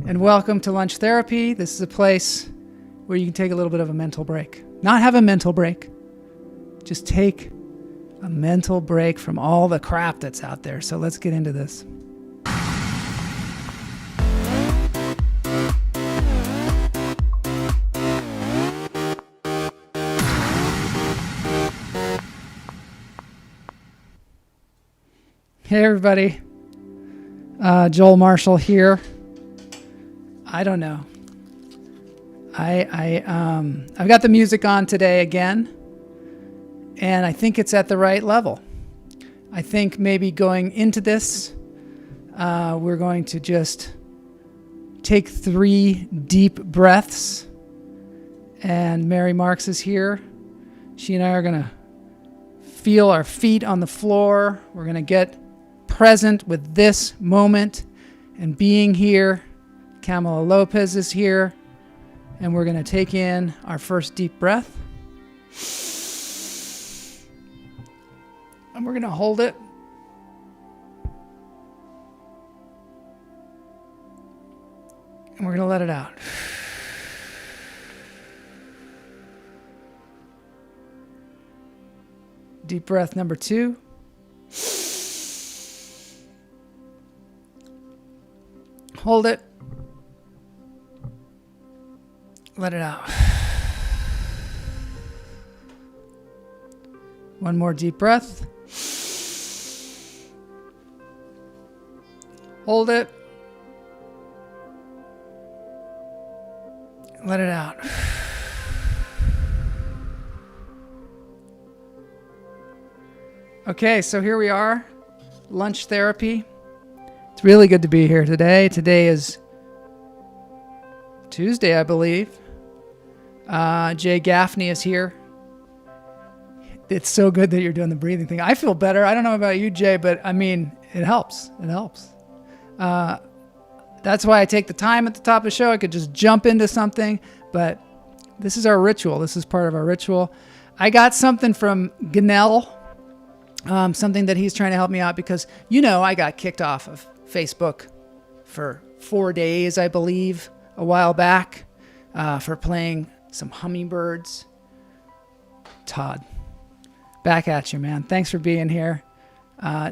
and welcome to Lunch Therapy. This is a place where you can take a little bit of a mental break. Not have a mental break, just take a mental break from all the crap that's out there. So let's get into this. Hey everybody, Joel Marshall here. I don't know. I've got the music on today again, and I think it's at the right level. I think maybe going into this, we're going to just take 3 deep breaths, and Mary Marks is here. She and I are going to feel our feet on the floor. We're going to get present with this moment and being here. Camila Lopez is here, and we're going to take in our first deep breath, and we're going to hold it, and we're going to let it out. Deep breath number 2. Hold it. Let it out. One more deep breath. Hold it. Let it out. Okay, so here we are. Lunch therapy. It's really good to be here today. Today is Tuesday, I believe. Jay Gaffney is here. It's so good that you're doing the breathing thing. I feel better. I don't know about you, Jay, but I mean, it helps. It helps. That's why I take the time at the top of the show. I could just jump into something, but this is our ritual. This is part of our ritual. I got something from Ganell, something that he's trying to help me out because, I got kicked off of Facebook for 4 days, I believe, a while back, for playing some Hummingbirds. Todd, back at you, man. Thanks for being here.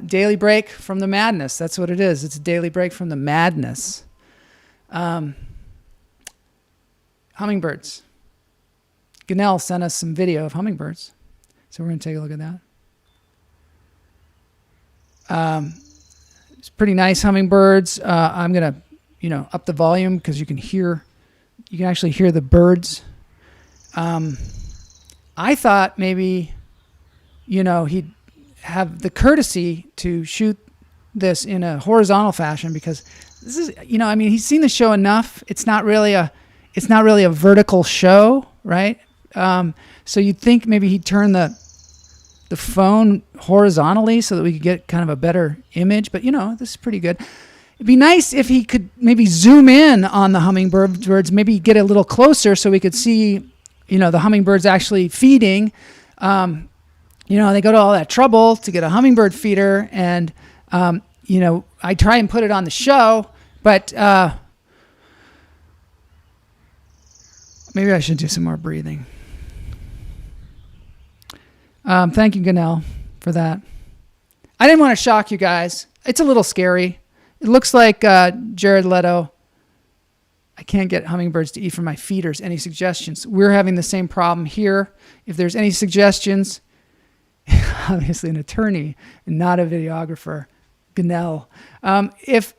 Daily break from the madness. That's what it is. It's a daily break from the madness. Hummingbirds. Ganell sent us some video of hummingbirds, so we're going to take a look at that. It's pretty nice hummingbirds. I'm going to, up the volume because you can actually hear the birds. I thought maybe, he'd have the courtesy to shoot this in a horizontal fashion because this is, he's seen the show enough. It's not really a vertical show, right? So you'd think maybe he'd turn the phone horizontally so that we could get kind of a better image, but this is pretty good. It'd be nice if he could maybe zoom in on the hummingbirds, maybe get a little closer so we could see, the hummingbirds actually feeding. They go to all that trouble to get a hummingbird feeder, and I try and put it on the show, but maybe I should do some more breathing. Thank you, Ganell, for that. I didn't want to shock you guys. It's a little scary. It looks like Jared Leto. I can't get hummingbirds to eat from my feeders. Any suggestions? We're having the same problem here. If there's any suggestions, obviously an attorney and not a videographer, Ganell. If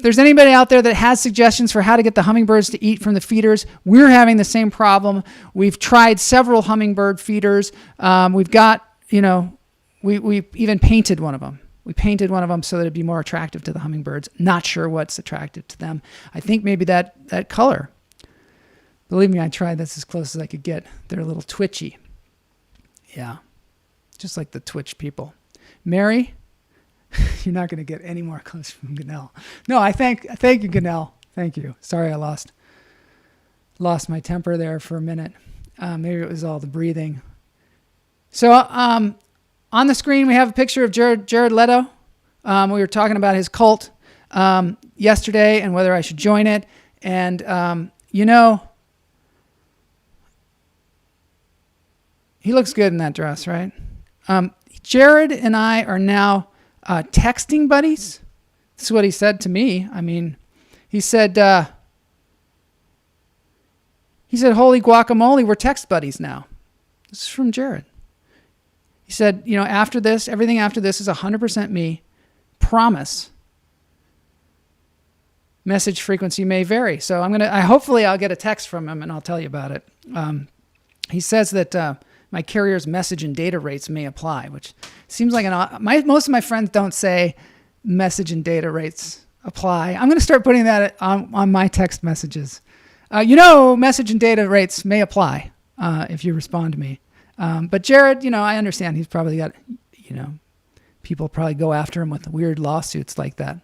there's anybody out there that has suggestions for how to get the hummingbirds to eat from the feeders, we're having the same problem. We've tried several hummingbird feeders. We've got, we even painted one of them. We painted one of them so that it'd be more attractive to the hummingbirds. Not sure what's attractive to them. I think maybe that color. Believe me, I tried. That's as close as I could get. They're a little twitchy. Yeah, just like the Twitch people. Mary, you're not going to get any more close from Ganell. No, I thank you, Ganell. Thank you. Sorry, I lost my temper there for a minute. Maybe it was all the breathing. So on the screen, we have a picture of Jared Leto. We were talking about his cult. yesterday and whether I should join it. And, he looks good in that dress, right? Jared and I are now texting buddies. This is what he said to me. I mean, he said, holy guacamole, we're text buddies now. This is from Jared. He said, after this, everything after this is 100% me. Promise. Message frequency may vary. So hopefully I'll get a text from him and I'll tell you about it. He says that my carrier's message and data rates may apply, which seems like most of my friends don't say message and data rates apply. I'm going to start putting that on my text messages. Message and data rates may apply if you respond to me. But Jared, I understand he's probably got, people probably go after him with weird lawsuits like that.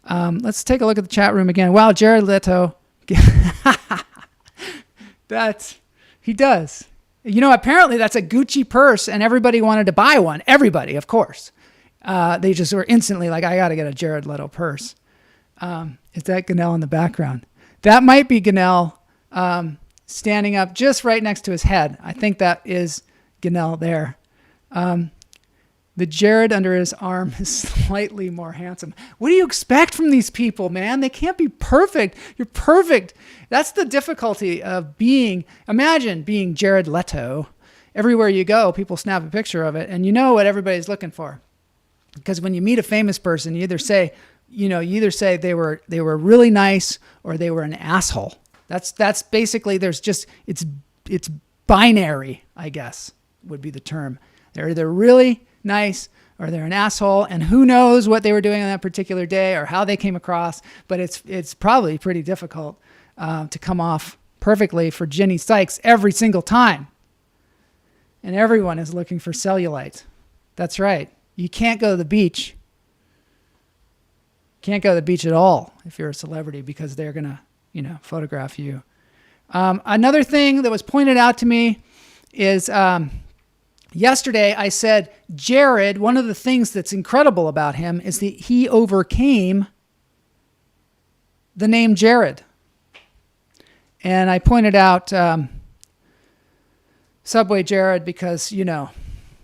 Let's take a look at the chat room again. Wow, Jared Leto. He does. Apparently that's a Gucci purse and everybody wanted to buy one. Everybody, of course. They just were instantly like, I got to get a Jared Leto purse. Is that Ganell in the background? That might be Ganell standing up just right next to his head. I think that is Ganell there. The Jared under his arm is slightly more handsome. What do you expect from these people, man? They can't be perfect. You're perfect. That's the difficulty of imagine being Jared Leto. Everywhere you go, people snap a picture of it, and you know what everybody's looking for. Because when you meet a famous person, you either say they were really nice or they were an asshole. That's basically, it's binary, I guess, would be the term. They're either really nice or they're an asshole, and who knows what they were doing on that particular day or how they came across, but it's probably pretty difficult to come off perfectly for Jenny Sykes every single time. And everyone is looking for cellulite. That's right. You can't go to the beach. Can't go to the beach at all if you're a celebrity because they're going to, photograph you. Another thing that was pointed out to me is yesterday I said, Jared, one of the things that's incredible about him is that he overcame the name Jared. And I pointed out Subway Jared because, you know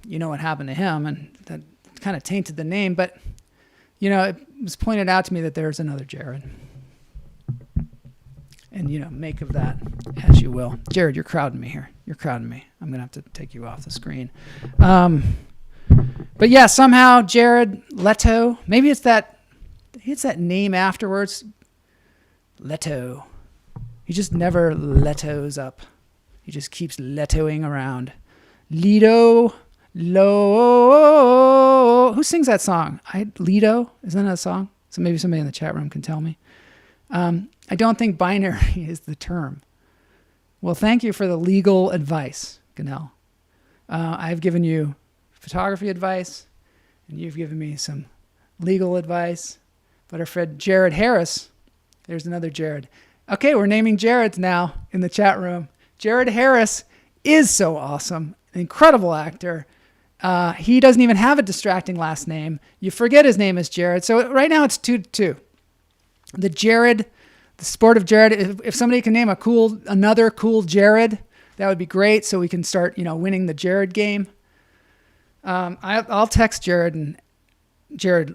what happened to him, and that kind of tainted the name. But, it was pointed out to me that there's another Jared. And, make of that as you will. Jared, you're crowding me here. You're crowding me. I'm going to have to take you off the screen. But yeah, somehow Jared Leto, maybe it's that name afterwards. Leto. He just never Letos up. He just keeps Letoing around. Leto. Who sings that song? Leto? Isn't that a song? So maybe somebody in the chat room can tell me. I don't think binary is the term. Well, thank you for the legal advice, Ganell. I've given you photography advice, and you've given me some legal advice. But our friend Jared Harris, there's another Jared. Okay, we're naming Jareds now in the chat room. Jared Harris is so awesome, an incredible actor. He doesn't even have a distracting last name. You forget his name is Jared. So right now it's 2-2. The sport of Jared, if somebody can name another cool Jared, that would be great. So we can start, winning the Jared game. I'll text Jared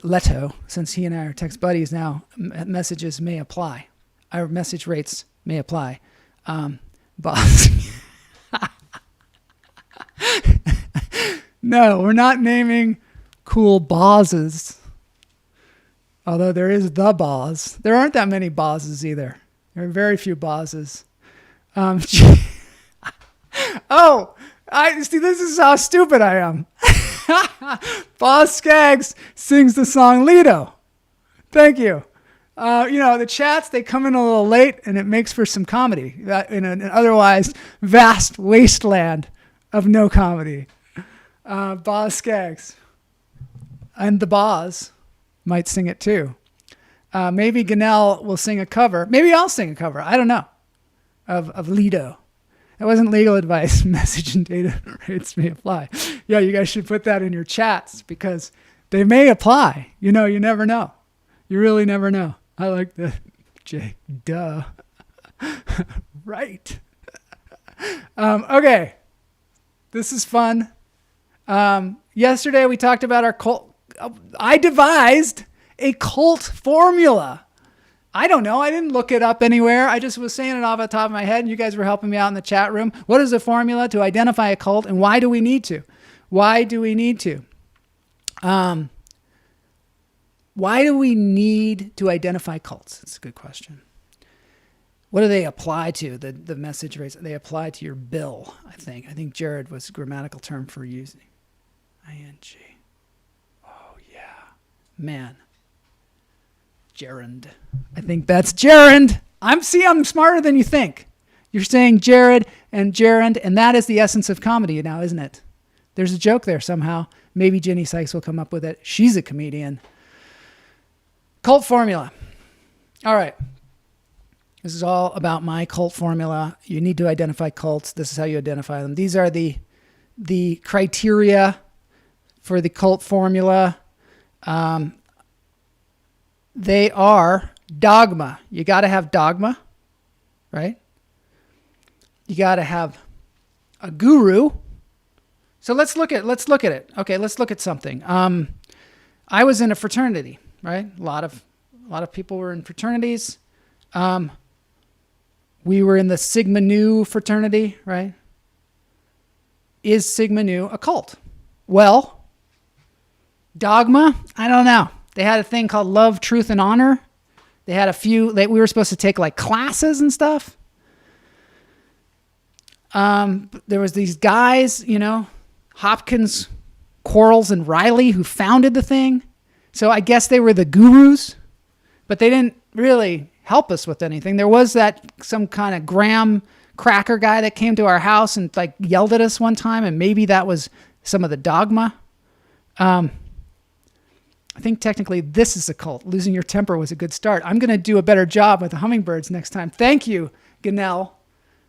Leto, since he and I are text buddies now. Messages may apply. Our message rates may apply. Boss. No, we're not naming cool bosses. Although there is the boss. There aren't that many bosses either. There are very few bosses. I see. This is how stupid I am. Boss Skaggs sings the song Leto. Thank you. The chats, they come in a little late, and it makes for some comedy in an otherwise vast wasteland of no comedy. Boss Skaggs. And the Boz might sing it too. Maybe Ganell will sing a cover. Maybe I'll sing a cover. I don't know. Of Leto. That wasn't legal advice. Message and data rates may apply. Yeah, you guys should put that in your chats because they may apply. You never know. You really never know. I like that, Jay. Duh. Right. Okay. This is fun. Yesterday we talked about our cult. I devised a cult formula. I don't know. I didn't look it up anywhere. I just was saying it off the top of my head, and you guys were helping me out in the chat room. What is the formula to identify a cult, and why do we need to? Why do we need to? Why do we need to identify cults? That's a good question. What do they apply to? The message rates, they apply to your bill, I think. I think Jared was a grammatical term for using. ING. Oh, yeah. Man. Gerund. I think that's gerund. I'm smarter than you think. You're saying Jared and gerund, and that is the essence of comedy now, isn't it? There's a joke there somehow. Maybe Ginny Sykes will come up with it. She's a comedian. Cult formula. All right. This is all about my cult formula. You need to identify cults. This is how you identify them. These are the criteria for the cult formula. They are dogma. You got to have dogma, right? You got to have a guru. So let's look at it. Okay, let's look at something. I was in a fraternity, right? A lot of people were in fraternities. We were in the Sigma Nu fraternity, right? Is Sigma Nu a cult? Well, dogma, I don't know. They had a thing called Love, Truth, and Honor. They had a few, we were supposed to take like classes and stuff. There was these guys, Hopkins, Quarles, and Riley, who founded the thing. So I guess they were the gurus, but they didn't really help us with anything. There was some kind of graham cracker guy that came to our house and like yelled at us one time, and maybe that was some of the dogma. I think technically this is a cult. Losing your temper was a good start. I'm going to do a better job with the Hummingbirds next time. Thank you, Ganell,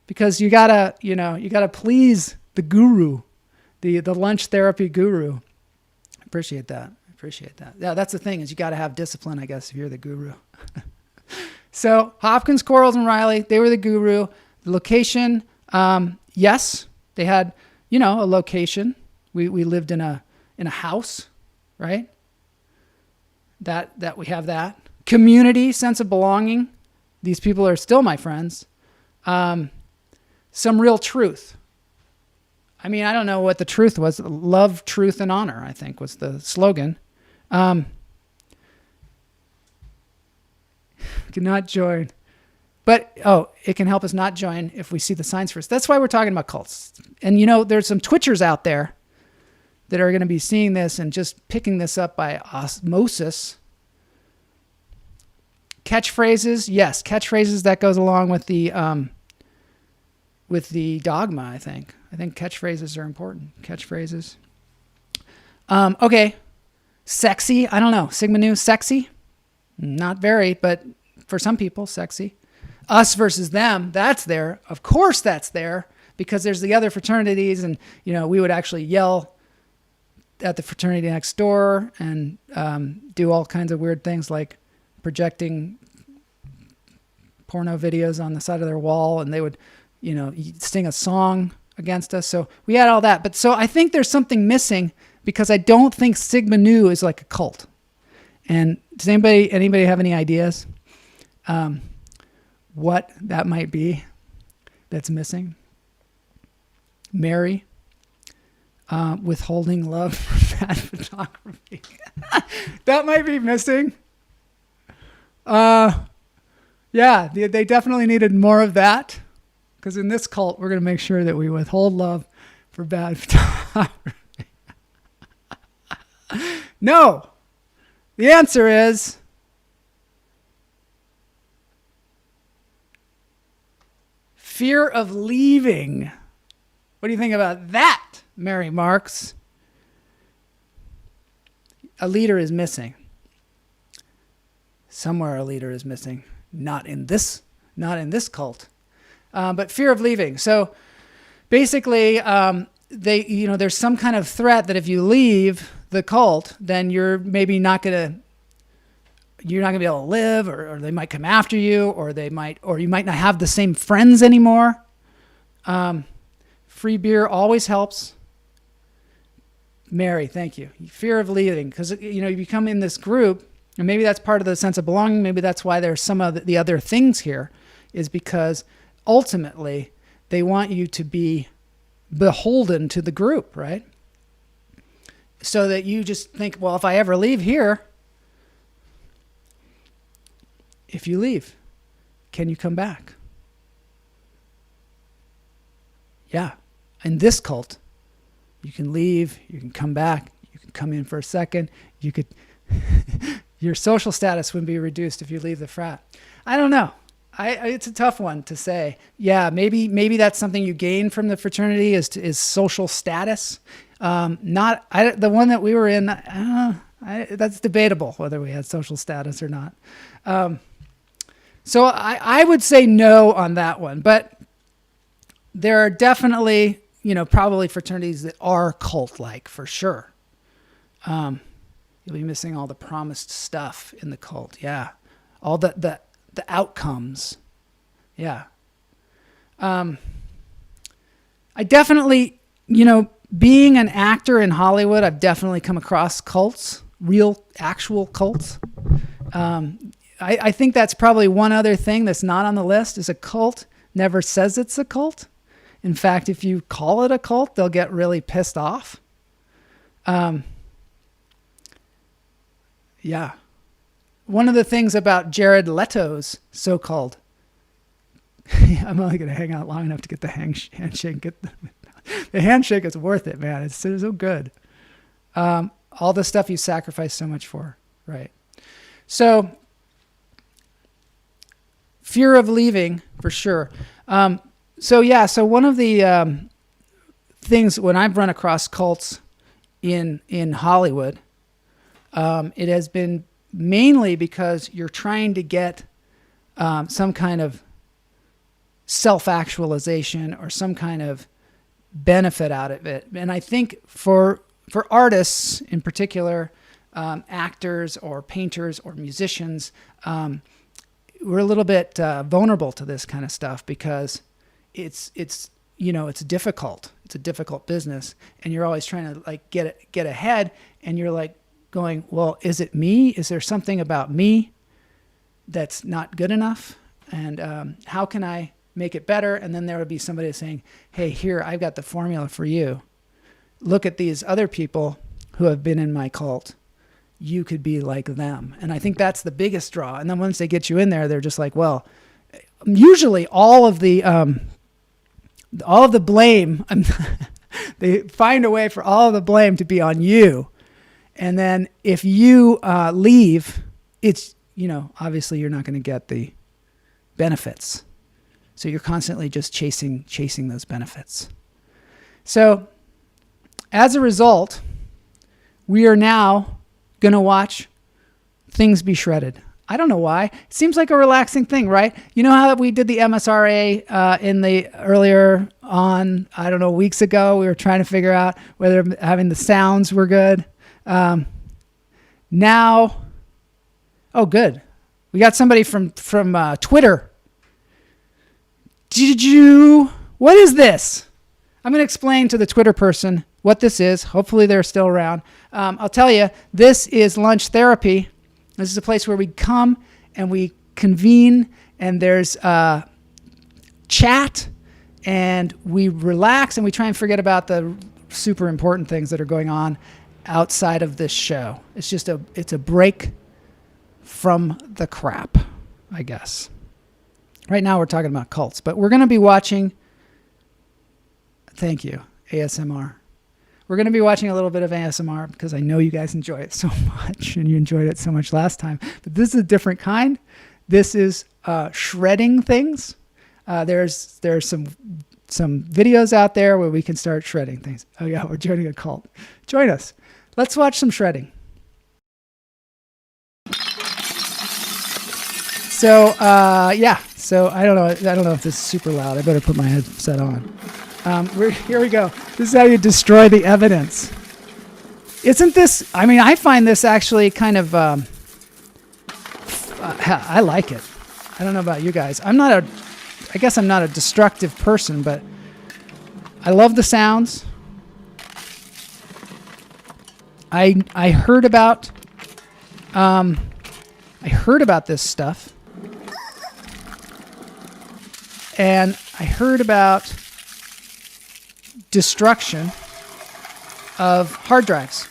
because you gotta please the guru, the lunch therapy guru. Appreciate that. Yeah, that's the thing, is you got to have discipline, I guess, if you're the guru. So Hopkins, Quarles, and Riley, they were the guru. The location, yes, they had, a location. We lived in a house, right? That we have that. Community, sense of belonging. These people are still my friends. Some real truth. I mean, I don't know what the truth was. Love, truth, and honor, I think, was the slogan. Cannot join. But, it can help us not join if we see the signs first. That's why we're talking about cults. And, there's some Twitchers out there that are going to be seeing this and just picking this up by osmosis. Catchphrases. Yes, catchphrases, that goes along with the dogma, I think. I think catchphrases are important. Catchphrases. Okay. Sexy. I don't know. Sigma Nu, sexy? Not very, but for some people, sexy. Us versus them, that's there. Of course that's there, because there's the other fraternities, and, we would actually yell at the fraternity next door and do all kinds of weird things like projecting porno videos on the side of their wall, and they would, sing a song against us. So we had all that. But so I think there's something missing, because I don't think Sigma Nu is like a cult. And does anybody have any ideas what that might be that's missing? Mary, withholding love for bad photography. That might be missing. Yeah, they definitely needed more of that, because in this cult, we're going to make sure that we withhold love for bad photography. No. The answer is fear of leaving. What do you think about that, Mary Marks? A leader is missing. Somewhere a leader is missing. Not in this cult. But fear of leaving. So basically, there's some kind of threat that if you leave the cult, then you're maybe not going to, you're not gonna be able to live, or they might come after you, or you might not have the same friends anymore. Free beer always helps. Mary, thank you. Fear of leaving, because you become in this group, and maybe that's part of the sense of belonging. Maybe that's why there's some of the other things here, is because ultimately they want you to be beholden to the group, right? So that you just think, well, if I ever leave here, if you leave, can you come back? Yeah. In this cult, you can leave, you can come back, you can come in for a second, you could, your social status would be reduced if you leave the frat. I don't know. It's a tough one to say. Yeah, maybe that's something you gain from the fraternity is social status. The one that we were in, that's debatable whether we had social status or not. So I would say no on that one, but there are definitely, probably fraternities that are cult-like for sure. You'll be missing all the promised stuff in the cult. Yeah. All the outcomes. Yeah. I definitely, being an actor in Hollywood, I've definitely come across cults, real, actual cults. I think that's probably one other thing that's not on the list is a cult never says it's a cult. In fact, if you call it a cult, they'll get really pissed off. Yeah. One of the things about Jared Leto's so-called, I'm only going to hang out long enough to get the handshake. The handshake is worth it, man. It's so good. All the stuff you sacrifice so much for, right? So, fear of leaving, for sure. So one of the things when I've run across cults in Hollywood, it has been mainly because you're trying to get some kind of self-actualization or some kind of benefit out of it. And I think for artists in particular, actors or painters or musicians, we're a little bit vulnerable to this kind of stuff because it's difficult. It's a difficult business, and you're always trying to get ahead, and you're like going, well, is it me? Is there something about me that's not good enough? And how can I make it better? And then there would be somebody saying, hey, here, I've got the formula for you. Look at these other people who have been in my cult. You could be like them. And I think that's the biggest draw. And then once they get you in there, they're just like, well, usually all of the blame, they find a way for all of the blame to be on you. And then if you leave, it's, obviously you're not going to get the benefits. So you're constantly just chasing those benefits. So as a result, we are now going to watch things be shredded. I don't know why. It seems like a relaxing thing, right? You know how we did the MSRA in the earlier on, I don't know, weeks ago? We were trying to figure out whether having the sounds were good. Now, oh, good. We got somebody from Twitter. What is this? I'm going to explain to the Twitter person what this is. Hopefully they're still around. I'll tell you, this is lunch therapy. This is a place where we come and we convene, and there's chat, and we relax, and we try and forget about the super important things that are going on outside of this show. It's a break from the crap, I guess. Right now we're talking about cults, but we're going to be watching, thank you, ASMR. We're going to be watching a little bit of ASMR because I know you guys enjoy it so much, and you enjoyed it so much last time. But this is a different kind. This is shredding things. There's some videos out there where we can start shredding things. Oh yeah, we're joining a cult. Join us. Let's watch some shredding. So So I don't know if this is super loud. I better put my headset on. Here we go. This is how you destroy the evidence. Isn't this, I find this actually kind of I like it. I don't know about you guys. I guess I'm not a destructive person, but I love the sounds. I heard about this stuff, and I heard about destruction of hard drives,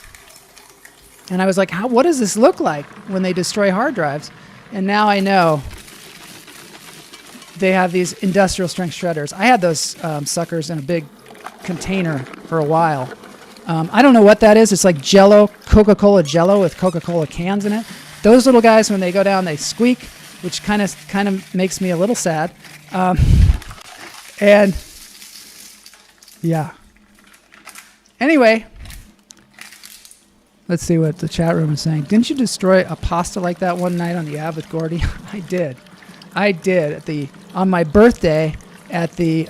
and I was like, what does this look like when they destroy hard drives? And now I know they have these industrial strength shredders. I had those suckers in a big container for a while. I don't know what that is. It's like Jello, Coca-Cola Jello with Coca-Cola cans in it. Those little guys, when they go down, they squeak, which kind of makes me a little sad. And yeah. Anyway, let's see what the chat room is saying. Didn't you destroy a pasta like that one night on the Ave with Gordy? I did on my birthday at the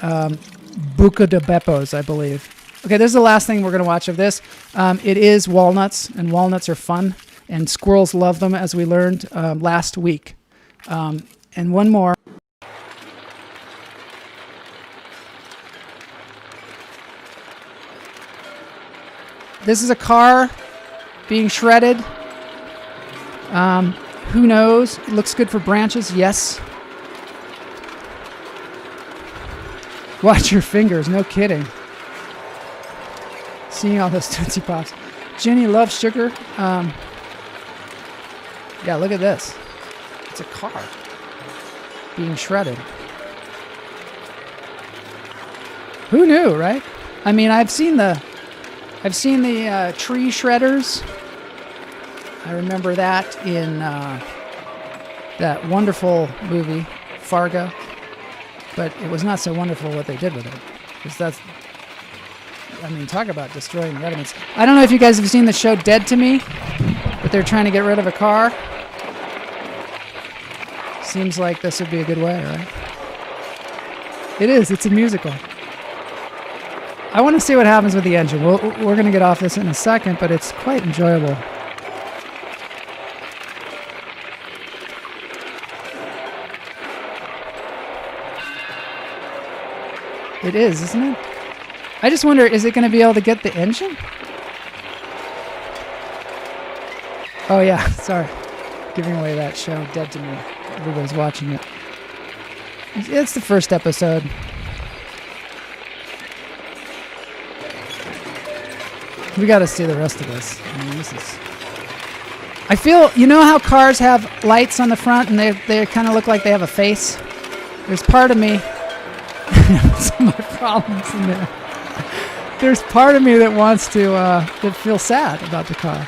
Buca de Beppo's, I believe. Okay, this is the last thing we're going to watch of this. It is walnuts, and walnuts are fun, and squirrels love them, as we learned last week. And one more. This is a car being shredded. Who knows? It looks good for branches, yes. Watch your fingers, no kidding. Seeing all those Tootsie Pops. Jenny loves sugar. Yeah, look at this. It's a car being shredded. Who knew, right? I mean, I've seen the tree shredders. I remember that in that wonderful movie, Fargo. But it was not so wonderful what they did with it. Because talk about destroying the evidence. I don't know if you guys have seen the show Dead to Me, but they're trying to get rid of a car. Seems like this would be a good way, right? It is. It's a musical. I want to see what happens with the engine. We're going to get off this in a second, but it's quite enjoyable. It is, isn't it? I just wonder, is it going to be able to get the engine? Oh, yeah. Sorry. Giving away that show, Dead to Me. Everybody's watching it. It's the first episode. We got to see the rest of this. I feel, you know how cars have lights on the front and they kind of look like they have a face? There's part of me. Some of my problems in there. There's part of me that wants to that feels sad about the car.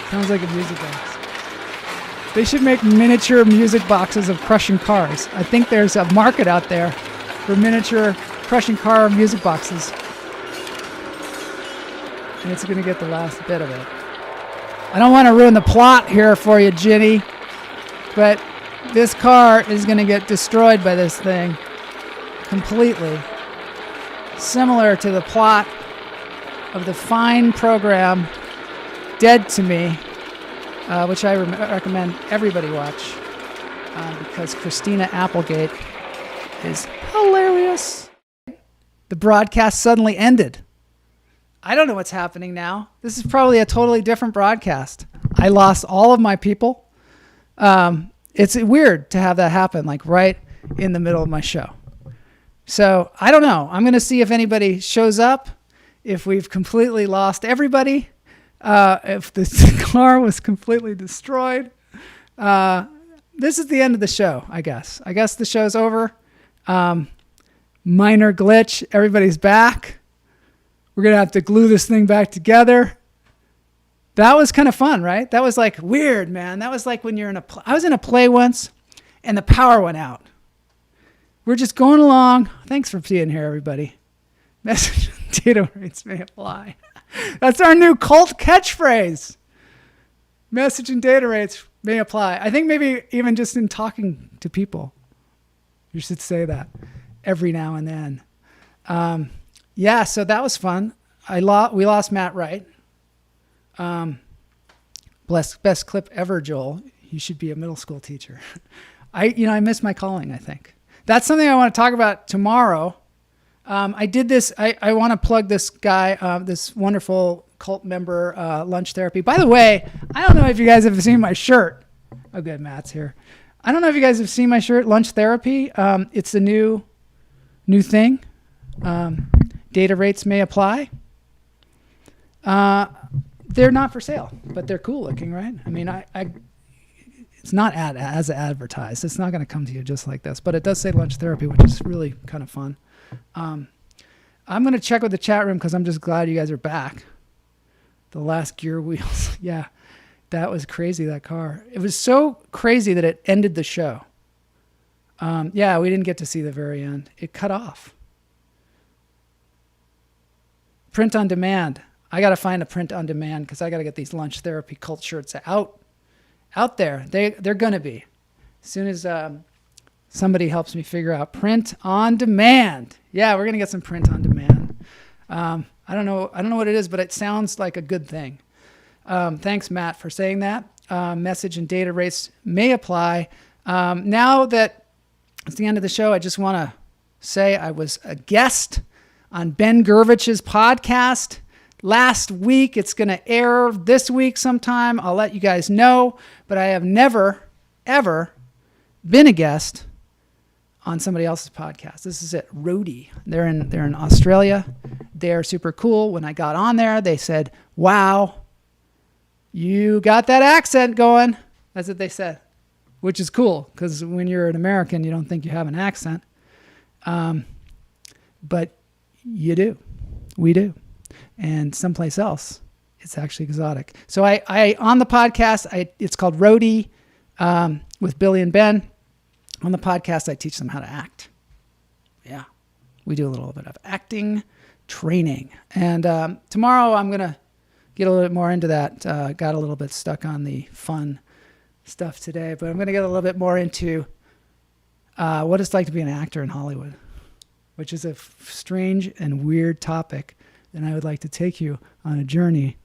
Sounds like a music box. They should make miniature music boxes of crushing cars. I think there's a market out there for miniature crushing car music boxes. And it's going to get the last bit of it. I don't want to ruin the plot here for you, Ginny, but this car is going to get destroyed by this thing completely. Similar to the plot of the fine program Dead to Me, which I recommend everybody watch because Christina Applegate is hilarious. The broadcast suddenly ended. I don't know what's happening now. This is probably a totally different broadcast. I lost all of my people. It's weird to have that happen, like right in the middle of my show. So I don't know. I'm going to see if anybody shows up, if we've completely lost everybody, if the car was completely destroyed. This is the end of the show, I guess. I guess the show's over. Minor glitch. Everybody's back. We're going to have to glue this thing back together. That was kind of fun, right? That was like weird, man. That was like when you're in I was in a play once and the power went out. We're just going along. Thanks for being here, everybody. Message data rates may apply. That's our new cult catchphrase. Message and data rates may apply. I think maybe even just in talking to people, you should say that every now and then. Yeah, so that was fun. We lost Matt Wright. Best clip ever, Joel. You should be a middle school teacher. I miss my calling, I think. That's something I want to talk about tomorrow. I did this. I want to plug this guy, this wonderful cult member, Lunch Therapy. By the way, I don't know if you guys have seen my shirt. Oh, good. Matt's here. I don't know if you guys have seen my shirt, Lunch Therapy. It's a new thing. Data rates may apply. They're not for sale, but they're cool looking, right? I mean, it's not as advertised. It's not going to come to you just like this, but it does say Lunch Therapy, which is really kind of fun. I'm going to check with the chat room because I'm just glad you guys are back. The last Gear Wheels. Yeah, that was crazy, that car. It was so crazy that it ended the show. Yeah, we didn't get to see the very end. It cut off. Print on demand. I got to find a print on demand because I got to get these Lunch Therapy cult shirts out there. They're going to be. As soon as somebody helps me figure out print on demand. Yeah, we're going to get some print on demand. I don't know what it is, but it sounds like a good thing. Thanks, Matt, for saying that. Message and data rates may apply. Now that it's the end of the show, I just want to say I was a guest on Ben Gervich's podcast last week. It's going to air this week sometime. I'll let you guys know, but I have never, ever been a guest on somebody else's podcast. This is it. Roadie. They're in Australia. They're super cool. When I got on there, they said, "Wow, you got that accent going." That's what they said, which is cool because when you're an American, you don't think you have an accent. But you do. We do. And someplace else, it's actually exotic. So I on the podcast, it's called Roadie with Billy and Ben. On the podcast, I teach them how to act. Yeah, we do a little bit of acting training. And tomorrow I'm going to get a little bit more into that. Got a little bit stuck on the fun stuff today, but I'm going to get a little bit more into what it's like to be an actor in Hollywood, which is a strange and weird topic. And I would like to take you on a journey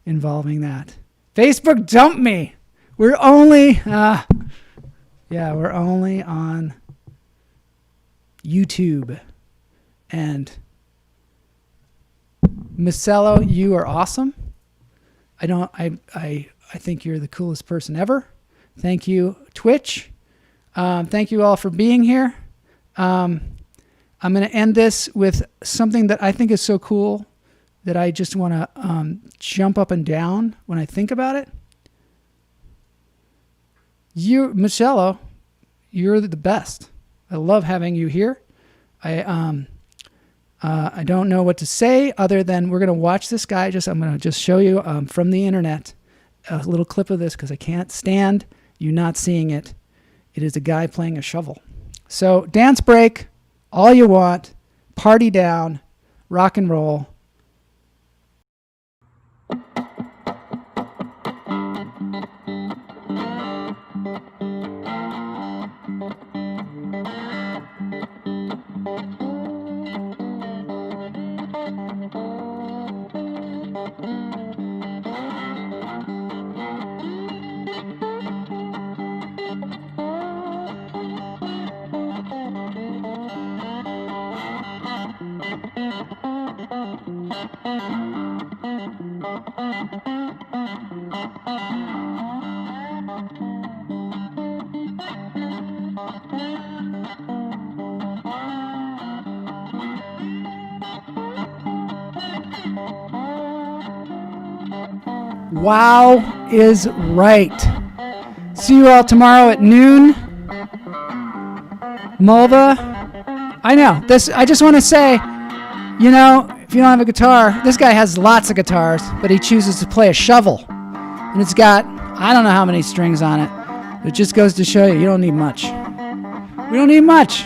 involving that. Facebook dumped me. We're only on YouTube. And Micello, you are awesome. I think you're the coolest person ever. Thank you, Twitch. Thank you all for being here. I'm going to end this with something that I think is so cool that I just want to jump up and down when I think about it. Micello, you're the best. I love having you here. I don't know what to say other than we're going to watch this guy. I'm going to just show you from the internet a little clip of this because I can't stand you not seeing it. It is a guy playing a shovel. So dance break, all you want, party down, rock and roll. Wow is right. See you all tomorrow at noon. Mulva. I know. I just want to say, if you don't have a guitar, this guy has lots of guitars, but he chooses to play a shovel. And it's got, I don't know how many strings on it. But it just goes to show you don't need much. We don't need much.